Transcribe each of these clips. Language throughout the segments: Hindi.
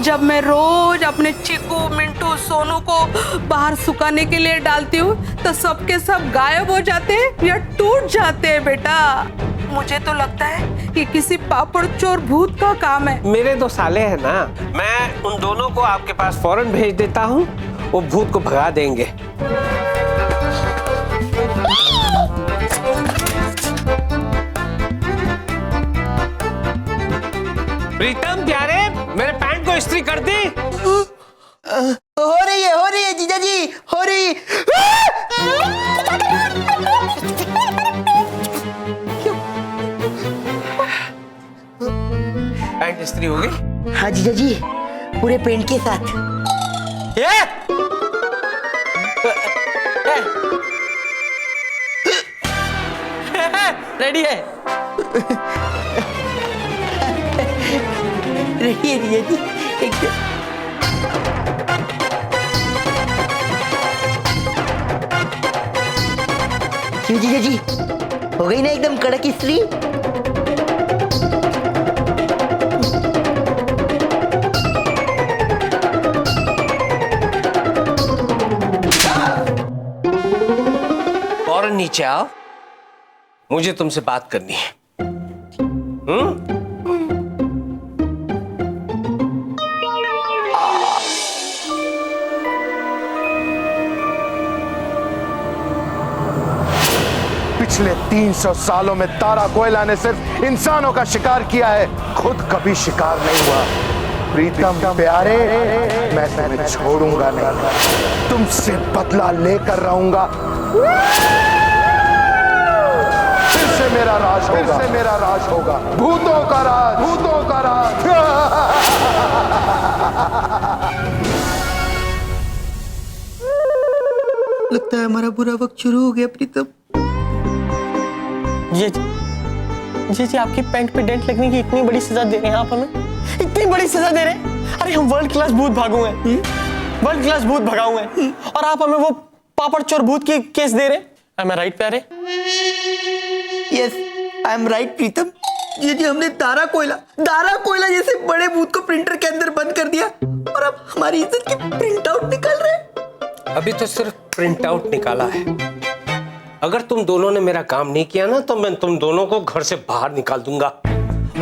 जब मैं रोज अपने चिकू मिंटू सोनू को बाहर सुखाने के लिए डालती हूँ तो सबके सब गायब हो जाते हैं या टूट जाते हैं बेटा। मुझे तो लगता है कि किसी पापड़ चोर भूत का काम है। मेरे दो साले हैं ना, मैं उन दोनों को आपके पास फौरन भेज देता हूँ, वो भूत को भगा देंगे। प्रीतम प्यारे, मेरे पैंट को इस्त्री कर दी। हो रही है जीजा जी, हो रही। पैंट इस्त्री हो गई? हाँ जीजा जी, पूरे पेंट के साथ। रेडी है? रेडी है जीजा जी, एकदम। क्यों जीजा जी, हो गई ना एकदम कड़क इस्त्री? और नीचे आओ, मुझे तुमसे बात करनी है। पिछले 300 सालों में तारा कोयला ने सिर्फ इंसानों का शिकार किया है, खुद कभी शिकार नहीं हुआ। प्रीतम प्यारे, मैं तुम्हें छोड़ूंगा नहीं, तुमसे बदला लेकर रहूंगा। फिर से मेरा राज होगा, फिर से मेरा राज होगा, भूतों का राज, भूतों का राज। लगता है हमारा बुरा वक्त शुरू हो गया प्रीतम। जी आपकी पैंट पे डेंट लगने की इतनी बड़ी सजा दे रहे हैं आप हमें, इतनी बड़ी सजा दे रहे हैं। अरे हम वर्ल्ड क्लास भूत भागू हैं, वर्ल्ड क्लास भूत भगाऊ हैं, और आप हमें वो पापड़ चोर भूत की केस दे रहे हैं। Am I right प्यारे? यस, आई एम राइट प्रीतम। जी हमने दारा कोयला जैसे बड़े भूत को प्रिंटर के अंदर बंद कर दिया, और अब हमारी इज्जत की प्रिंट आउट निकल रहे हैं। अभी तो सिर्फ प्रिंट आउट निकाला है। अगर तुम दोनों ने मेरा काम नहीं किया ना, तो मैं तुम दोनों को घर से बाहर निकाल दूंगा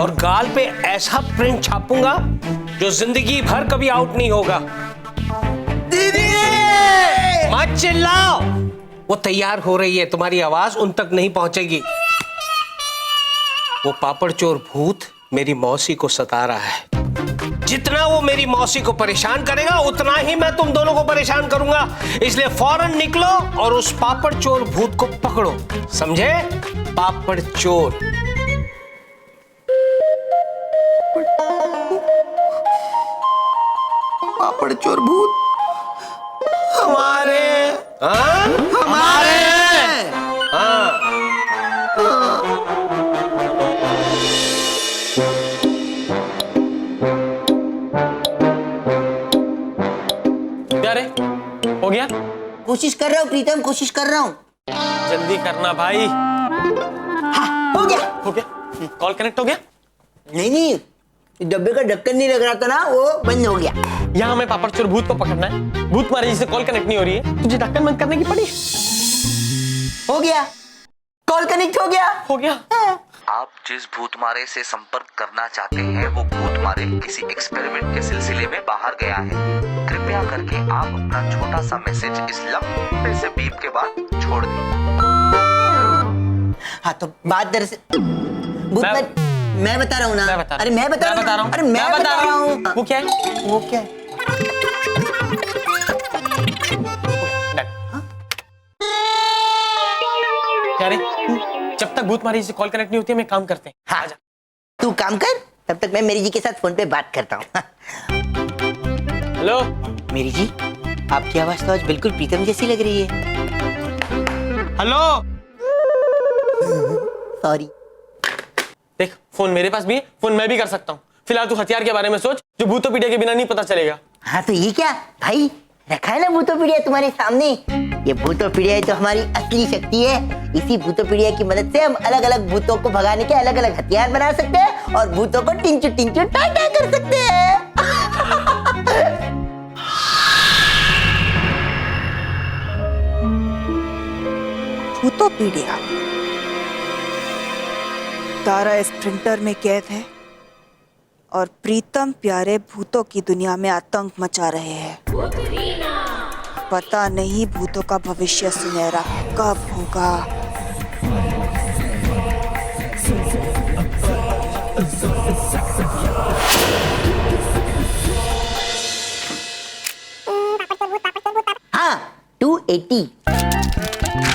और गाल पे ऐसा प्रिंट छापूंगा जो जिंदगी भर कभी आउट नहीं होगा। दीदी! मत चिल्लाओ, वो तैयार हो रही है, तुम्हारी आवाज उन तक नहीं पहुंचेगी। वो पापड़ चोर भूत मेरी मौसी को सता रहा है। जितना वो मेरी मौसी को परेशान करेगा, उतना ही मैं तुम दोनों को परेशान करूंगा। इसलिए फौरन निकलो और उस पापड़ चोर भूत को पकड़ो, समझे? पापड़ चोर। पापड़ चोर भूत हमारे, हमारे। प्यारे, हो गया? कोशिश कर रहा हूँ प्रीतम, कोशिश कर रहा हूँ। जल्दी करना भाई। हाँ, हो गया। कॉल कनेक्ट हो गया? नहीं, डब्बे का ढक्कन नहीं लग रहा था ना, वो बंद हो गया। यहाँ हमें पापड़ चोर भूत को पकड़ना है। भूत मारे जिसे कॉल कनेक्ट नहीं हो रही है, तुझे ढक्कन बंद करने की पड़ी। हो गया, कॉल कनेक्ट हो गया। हो गया। आप जिस भूतमारे से संपर्क करना चाहते हैं वो भूतमारे किसी एक्सपेरिमेंट के सिलसिले में बाहर गया है। कृपया करके आप अपना छोटा सा मैसेज इस लंबे से बीप के बाद छोड़ दें। हाँ तो बात दरअसल मैं बता रहा हूँ ना। अरे मैं बता रहा हूँ। अरे मैं बता रहा हूँ। वो क्या है? वो क्या है? क्या रे? जब तक भूत मारी से कॉल कनेक्ट नहीं होती है, मैं काम करते हैं। हाँ, तू काम कर, तब तक मैं मेरी जी के साथ फोन पे बात करता हूँ। हेलो मेरी जी, आपकी आवाज तो आज बिल्कुल प्रीतम जैसी लग रही है। हेलो। सॉरी। देख, फोन मेरे पास भी है, फोन मैं भी कर सकता हूँ। फिलहाल तू हथियार के बारे में सोच जो भूतोपीडिया के बिना नहीं पता चलेगा। हाँ तो ये क्या भाई, रखा है ना भूतोपीडिया तुम्हारे सामने। ये भूतोपीडिया तो हमारी असली शक्ति है। इसी भूतोपीडिया की मदद से हम अलग अलग भूतों को भगाने के अलग अलग हथियार बना सकते हैं और भूतों को टिंचू टिंचू टाटा कर सकते हैं। तो पीड़िया। तारा इस प्रिंटर में कैद है और प्रीतम प्यारे भूतों की दुनिया में आतंक मचा रहे हैं। पता नहीं भूतों का भविष्य सुनहरा कब होगा। हाँ 280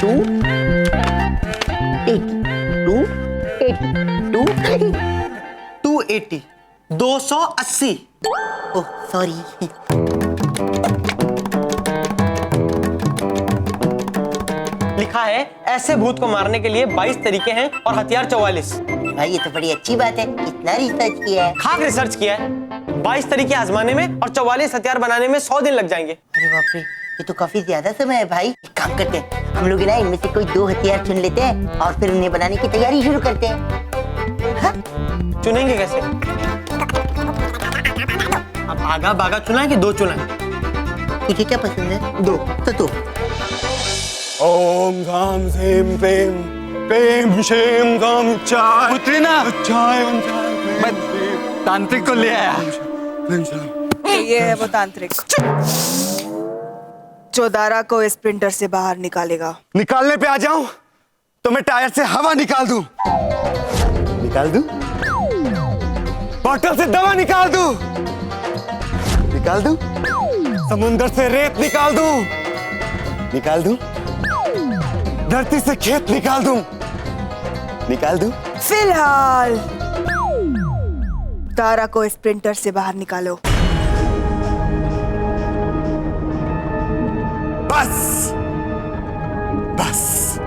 280 280। Oh sorry. लिखा है ऐसे भूत को मारने के लिए 22 तरीके हैं और हथियार 44। भाई ये तो बड़ी अच्छी बात है, कितना रिसर्च किया है। खाक रिसर्च किया है। 22 तरीके आजमाने में और 44 हथियार बनाने में 100 दिन लग जाएंगे। अरे बाप रे, ये तो काफी ज्यादा समय है भाई। एक काम करते हैं, हम लोग ना इनमें से कोई 2 हथियार चुन लेते हैं और फिर उन्हें बनाने की तैयारी शुरू करते हैं। हाँ? चुनेंगे कैसे? अब आगा बागा चुना है कि 2 चुना है? तुझे क्या पसंद है? 2 तो 2। ओम गाम सेम प्रेम प्रेम शेम गाम चाय उतरी ना। चाय मैं तांत्रिक को ले आया। तो ये है वो तांत्रिक जो दारा को इस प्रिंटर से बाहर निकालेगा। निकालने पे आ जाऊं तो मैं टायर से हवा निकाल दूं, निकाल दूं, बॉटल से दवा निकाल दूं, निकाल दूं, समुंदर से रेत निकाल दूं, निकाल दूं, धरती से खेत निकाल दूं, निकाल दूं। फिलहाल दारा को इस प्रिंटर से बाहर निकालो। बस बस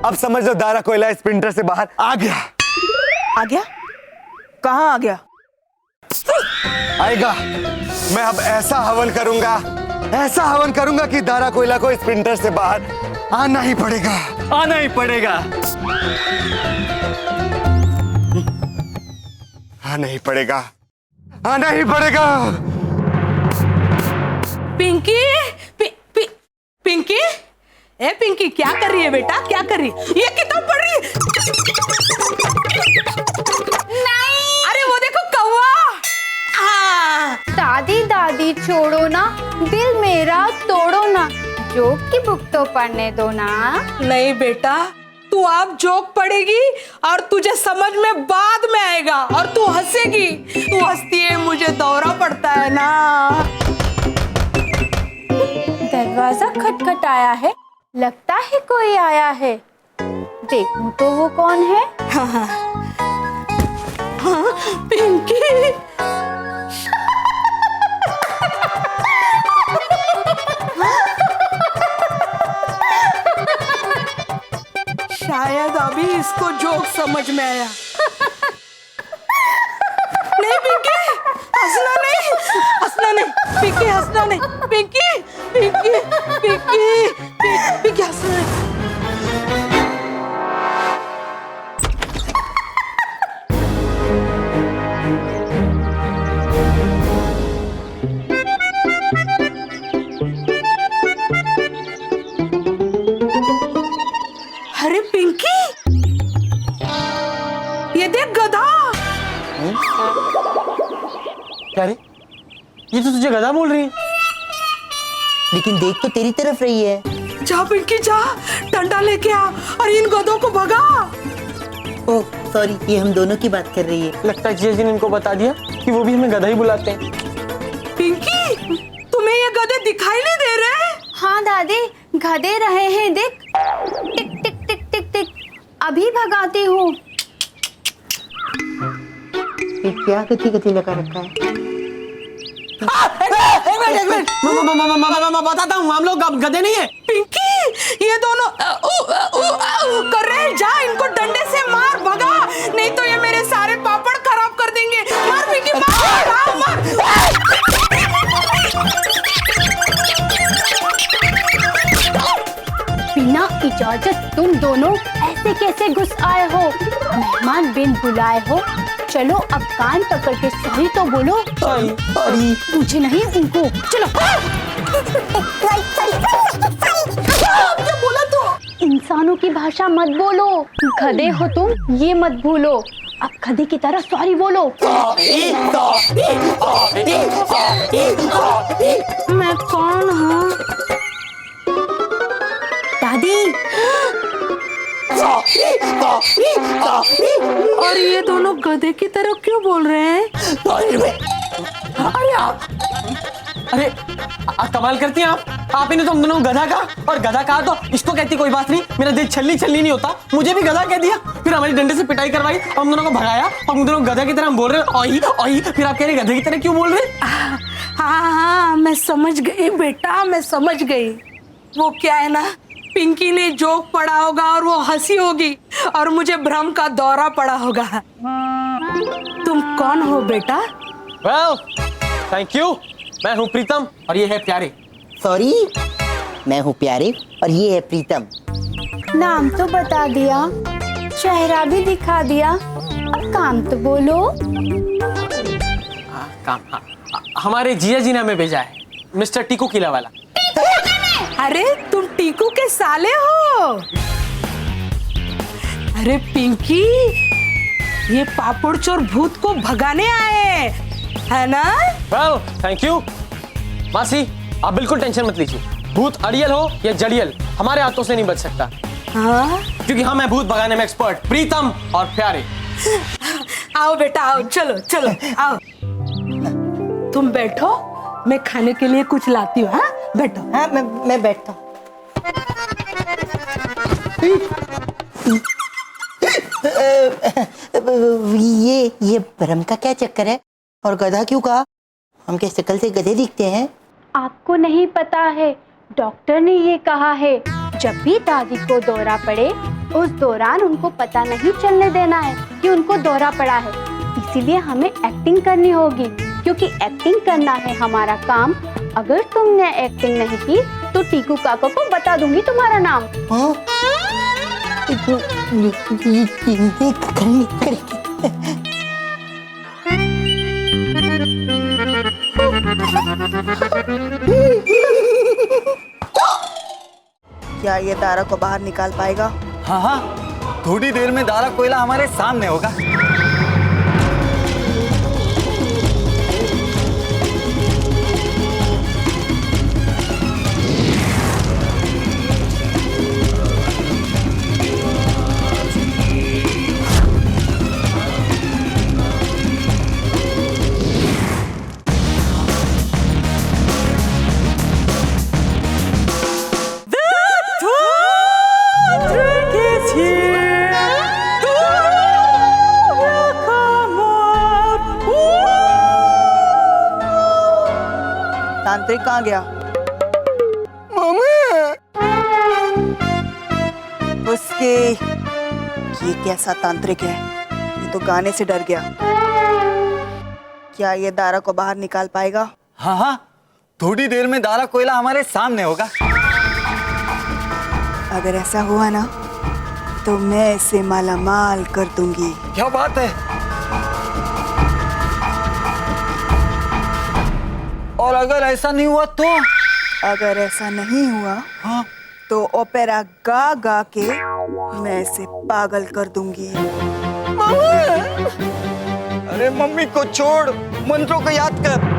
अब समझ लो, दारा कोयला इस प्रिंटर से बाहर आ गया। आ गया? कहाँ आ गया? आएगा। मैं अब ऐसा हवन करूंगा, ऐसा हवन करूंगा कि दारा कोयला को इस प्रिंटर से बाहर आना ही पड़ेगा, आना ही पड़ेगा, आना ही पड़ेगा, आना ही पड़ेगा। पिंकी पिंकी, ए पिंकी, क्या कर रही है बेटा? क्या कर रही है? ये किताब पढ़ रही है? नहीं। अरे वो देखो कौवा। दादी दादी छोड़ो ना, दिल मेरा तोड़ो ना, जोक की बुक तो पढ़ने दो ना। नहीं बेटा, तू आप जोक पढ़ेगी और तुझे समझ में बाद में आएगा और तू हंसेगी। तू हंसती है, मुझे दौरा पड़ता है ना। दरवाजा खटखटाया है, लगता है कोई आया है। देखूं तो वो कौन है? हाँ, पिंकी। शायद अभी इसको जोक समझ में आया। नहीं पिंकी, हंसना नहीं, हंसना नहीं, पिंकी हंसना नहीं, पिंकी पिंकी पिंकी पिंकी हंसना नहीं। अरे पिंकी, ये देख गधा। क्या रे? ये तो तुझे गधा बोल रही है। लेकिन देख तो तेरी तरफ रही है। जा पिंकी जा, डंडा लेके आ और इन गधों को भगा। ओह सॉरी, ये हम दोनों की बात कर रही है। लगता है जीजा ने इनको बता दिया कि वो भी हमें गधा ही बुलाते हैं। पिंकी, तुम्हें ये गधे दिखाई नहीं दे रहे? हाँ दादी, गधे रहे हैं, देख। टिक टिक टिक टिक टिक, अभी भगाती हूँ। ये क्या गति गति लगा रखा है? बताता हूँ, हम लोग गधे नहीं है। पिंकी, ये दोनों कर रहे हैं। जा, इनको डंडे से मार, भगा, नहीं तो ये मेरे सारे पापड़ खराब कर देंगे। मार पिंकी, मार, मार। बिना इजाजत तुम दोनों ऐसे कैसे घुस आए हो? मेहमान बिन बुलाए हो। चलो अब कान पकड़ के सॉरी तो बोलो। सॉरी। मुझे नहीं, उनको। चलो। क्या बोला तू? इंसानों की भाषा मत बोलो। गधे हो तुम, ये मत भूलो। अब गधे की तरह सॉरी बोलो। मैं कौन हूँ? दादी। और ये दोनों गधे की तरह क्यों बोल रहे हैं? अरे कमाल करती हैं आप इन्हें तो हम दोनों गधा कहा, और गधा कहा तो इसको कहती कोई बात नहीं, मेरा दिल छल्ली नहीं होता, मुझे भी गधा कह दिया, फिर हमारी डंडे से पिटाई करवाई, हम दोनों को भगाया, हम दोनों गधा की तरह हम बोल रहे हैं ओही ओही, फिर आप कह रहे गधे की तरह क्यों बोल रहे? हाँ, मैं समझ गई बेटा, मैं समझ गई। वो क्या है ना, पिंकी ने जोक पढ़ा होगा और वो हंसी होगी और मुझे भ्रम का दौरा पड़ा होगा। तुम कौन हो बेटा? Well, thank you. मैं हूँ प्रीतम और ये है प्यारे। सॉरी, मैं हूँ प्यारे और ये है प्रीतम। नाम तो बता दिया, चेहरा भी दिखा दिया, अब काम तो बोलो। काम, हमारे जिया जी ने हमें भेजा है, मिस्टर टीकू किला वाला। अरे तुम टीकू के साले हो? अरे पिंकी, ये पापड़ चोर भूत को भगाने आए है ना? Well, thank you. मासी, आप बिल्कुल टेंशन मत लीजिए, भूत अड़ियल हो या जड़ियल, हमारे हाथों से नहीं बच सकता। हाँ? क्योंकि हम हैं भूत भगाने में एक्सपर्ट, प्रीतम और प्यारे। आओ बेटा, आओ, चलो चलो आओ। तुम बैठो, मैं खाने के लिए कुछ लाती हूँ। हाँ, बैठो। हाँ, मैं बैठता हूँ। ये भ्रम का क्या चक्कर है और गधा क्यों कहा? हम क्या शक्ल से गधे दिखते हैं? आपको नहीं पता है, डॉक्टर ने ये कहा है जब भी दादी को दौरा पड़े उस दौरान उनको पता नहीं चलने देना है कि उनको दौरा पड़ा है। इसीलिए हमें एक्टिंग करनी होगी, क्योंकि एक्टिंग करना है हमारा काम। अगर तुमने एक्टिंग नहीं की तो टीकू काका को बता दूंगी तुम्हारा नाम। हाँ? क्या ये दारा को बाहर निकाल पाएगा? हाँ हाँ, थोड़ी देर में दारा कोयला हमारे सामने होगा। तांत्रिक कहाँ गया? उसके ये कैसा तांत्रिक है, ये तो गाने से डर गया। क्या ये दारा को बाहर निकाल पाएगा? हाँ हाँ, थोड़ी देर में दारा कोयला हमारे सामने होगा। अगर ऐसा हुआ ना तो मैं इसे मालामाल कर दूंगी। क्या बात है? और अगर ऐसा नहीं हुआ तो? अगर ऐसा नहीं हुआ हाँ? तो ओपेरा गा गा के मैं इसे पागल कर दूंगी। अरे मम्मी को छोड़, मंत्रों को याद कर।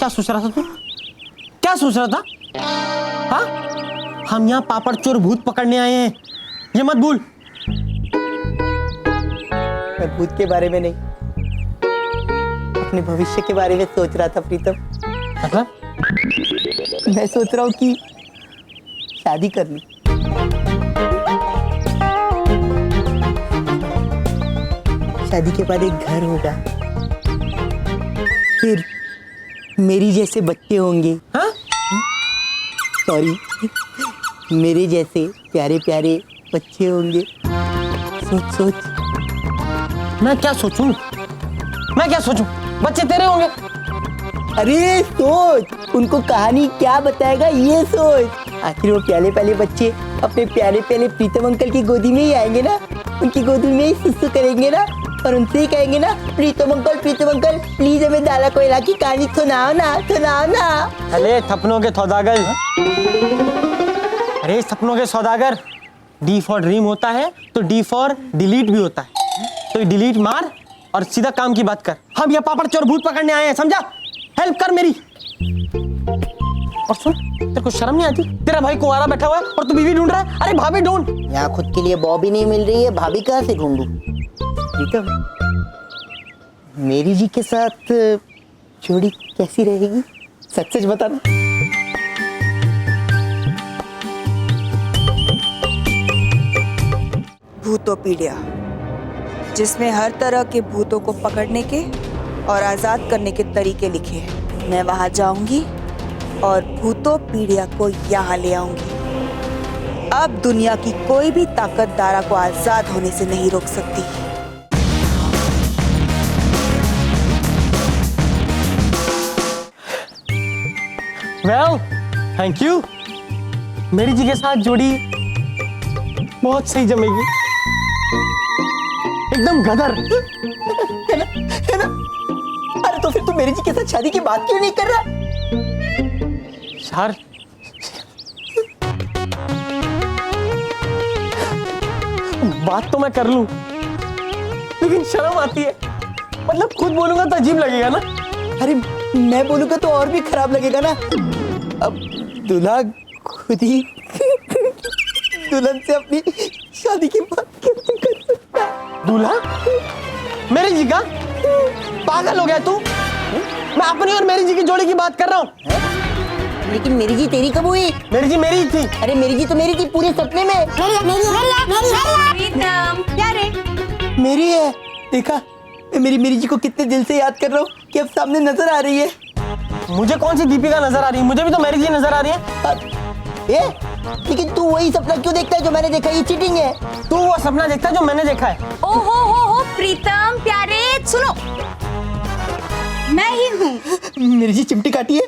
सोच रहा था तू? क्या सोच रहा था? हाँ, हम यहाँ पापड़ चोर भूत पकड़ने आए हैं, ये मत भूल। मैं भूत के बारे में नहीं, अपने भविष्य के बारे में सोच रहा था प्रीतम। मतलब? मैं सोच रहा हूँ कि शादी कर लूं। शादी के बाद एक घर होगा, फिर मेरी जैसे बच्चे होंगे। हाँ? सॉरी, मेरे जैसे प्यारे प्यारे बच्चे होंगे। सोच सोच। मैं क्या सोचूं? बच्चे तेरे होंगे। अरे सोच, उनको कहानी क्या बताएगा ये सोच। आखिर वो प्याले प्याले बच्चे अपने प्याले प्याले प्रीतम अंकल की गोदी में ही आएंगे ना, उनकी गोदी में ही सुसु करेंगे ना, और उनसे ही कहेंगे ना, प्रीतम अंकल प्लीज हमें दादा कोयला की कहानी सुनाओ ना। अरे सपनों के सौदागर, अरे सपनों के सौदागर, डी फॉर ड्रीम होता है तो डी फॉर डिलीट भी होता है। तो डिलीट मार और सीधा काम की बात कर। हम ये पापड़ चोर भूत पकड़ने आए हैं, समझा? हेल्प कर मेरी। और सुन, तेरे को शर्म नहीं आती? तेरा भाई कुंवारा बैठा हुआ है और तू बीवी ढूंढ रहा है। अरे भाभी ढूंढ। यहाँ खुद के लिए बॉबी नहीं मिल रही है, भाभी कहाँ से ढूंढूं? प्रीतम, मेरी जी के साथ जोड़ी कैसी रहेगी? सच सच बताना। भूतोपीडिया, जिसमें हर तरह के भूतों को पकड़ने के और आजाद करने के तरीके लिखे हैं। मैं वहां जाऊंगी और भूतोपीडिया को यहाँ ले आऊंगी। अब दुनिया की कोई भी ताकत दारा को आजाद होने से नहीं रोक सकती। Well, thank you. मेरी जी के साथ जोड़ी बहुत सही जमेगी, एकदम गदर। है ना? अरे तो फिर तू मेरी जी के साथ शादी की बात क्यों नहीं कर रहा? यार, बात तो मैं कर लूं, लेकिन शर्म आती है। मतलब खुद बोलूंगा तो अजीब लगेगा ना। अरे मैं बोलूंगा तो और भी खराब लगेगा ना। अब दूल्हा खुद ही दुल्हन से अपनी शादी की बात कैसे कर सकता है? दूल्हा? मेरी जी का? पागल हो गया तू? मैं अपनी और मेरी जी की जोड़ी की बात कर रहा हूँ। लेकिन मेरी जी तेरी कब हुई? मेरी जी मेरी ही थी। अरे मेरी जी तो मेरी थी पूरे सपने में। प्रीतम, क्या रे? मेरी है। देखा, मैं मेरी जी को कितने दिल से याद कर रहा हूँ कि अब सामने नजर आ रही है। मुझे कौन सी दीपिका नजर आ रही है? मुझे भी तो मेरी जी नजर आ रही है। लेकिन तू वही सपना क्यों देखता है जो मैंने देखा? ये चीटिंग है। तू वो सपना देखता है जो मैंने देखा है। ओहो प्रीतम प्यारे, सुनो, मैं ही हूँ। मेरी जी चिमटी काटी है।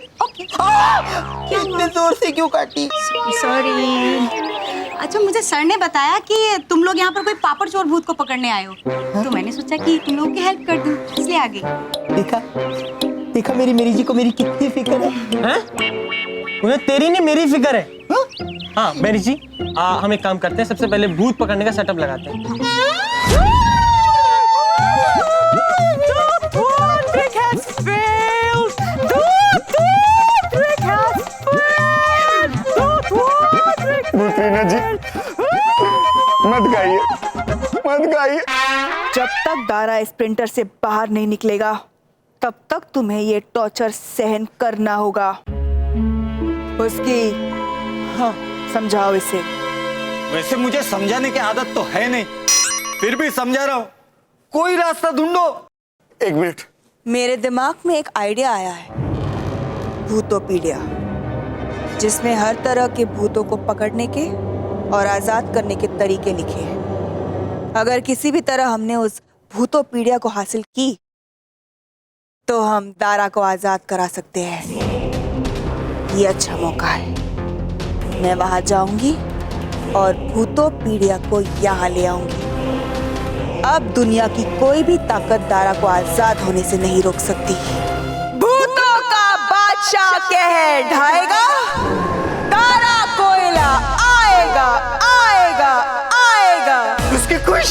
इतने जोर से क्यों काटी? सॉरी। अच्छा, मुझे सर ने बताया कि तुम लोग यहाँ पर कोई पापड़ चोर भूत को पकड़ने आए हो, तो मैंने सोचा कि तुम लोगों की हेल्प कर दूं, इसलिए आ गई। देखा मेरी जी को मेरी कितनी फिक्र है। उन्हें तेरी नहीं मेरी फिक्र है। हाँ मेरी जी, हम एक काम करते हैं, सबसे पहले भूत पकड़ने का सेटअप लगाते हैं। जी मत गाइए। जब तक दारा स्प्रिंटर से बाहर नहीं निकलेगा, तब तक तुम्हें ये टॉर्चर सहन करना होगा। उसकी समझाओ इसे। वैसे मुझे समझाने की आदत तो है नहीं, फिर भी समझा रहा हूँ। कोई रास्ता ढूंढो। एक मिनट, मेरे दिमाग में एक आइडिया आया है। भूतोपीडिया, जिसमें हर तरह के भूतों को पकड़ने के और आजाद करने के तरीके लिखे हैं। अगर किसी भी तरह हमने उस भूतोपीडिया को हासिल की, तो हम दारा को आजाद करा सकते हैं। ये अच्छा मौका है। मैं वहां जाऊंगी और भूतोपीडिया को यहाँ ले आऊंगी। अब दुनिया की कोई भी ताकत दारा को आजाद होने से नहीं रोक सकती। भूतों का बादशाह कह ढाएगा, दारा कोयला आएगा। उसकी खुश